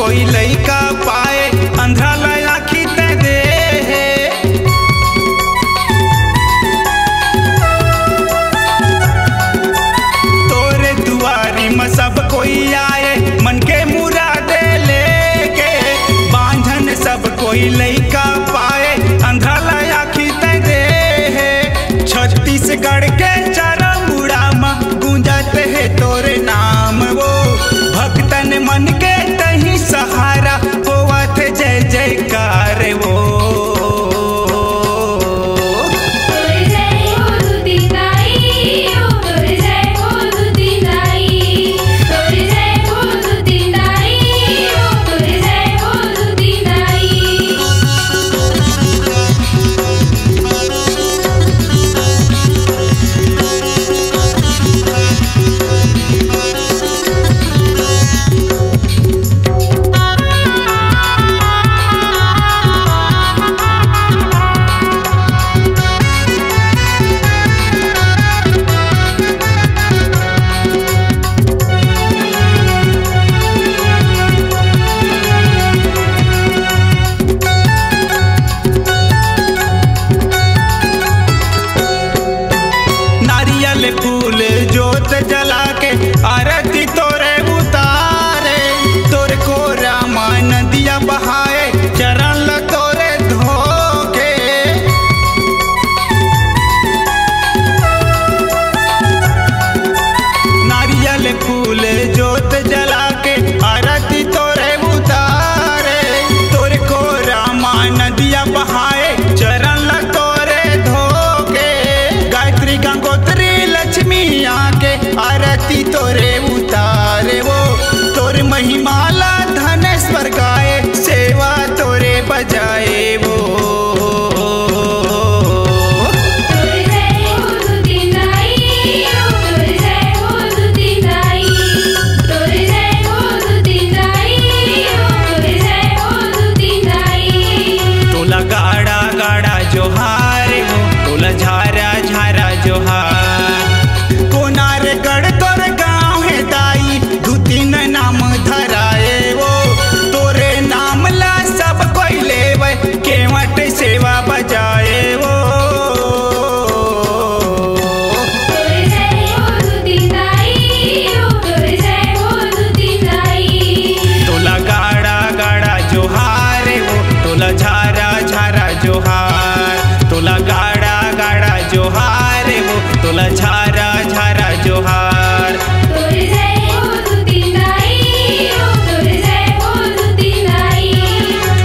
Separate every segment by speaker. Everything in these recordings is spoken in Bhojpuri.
Speaker 1: कोई लइका पाए अंधा लया खींच दे। तोरे दुआरी में सब कोई आए मन के मुरादे लेके, बांझन सब कोई लइका पाए अंधा लया खींच दे। छत्तीसगढ़ के चारा मुड़ा में गूंजत है तोरे नाम, वो भक्तन मन के तही सहारा होवत जय जयकार वो। फूल जोत जला के आरती तोरे उतारे, तोरे को रामा नदिया बहाए चरण ल तोरे धोके। नारियल फूल जोत जला के आरती तोरे उतारे, तोरे को रामा नदिया बहाए चरण ल तोरे धोके। गायत्री गंगोत्री लक्ष्मी आके आरती तोरे उतारे वो, तोरे महिमाला धनेश्वर गाए सेवा तोरे बजाए वो। तोला गाड़ा गाड़ा जोहार वो, तोला झारा झारा जोहार। कोनारगढ़ तोर गाँव है दाई धुतिन नाम धराए वो, तोरे नाम ला सब कोई लेवे केवट सेवा बजाए वो। तोला गाड़ा गाड़ा जोहार वो, तोला झारा झारा जोहार। तोला गाड़ा गाड़ा जोहार वो, तोला झारा झारा जोहार।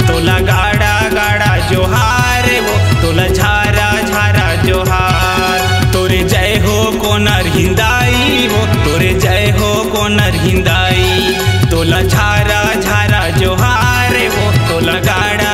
Speaker 1: तोला गाड़ा गाड़ा जोहार वो, तोला झारा झारा जोहार। तोरे जय हो कोनर हिंदाई वो, तोरे जय हो कोनर हिंदाई। तोला झारा झारा जोहार वो, तोला गाड़ा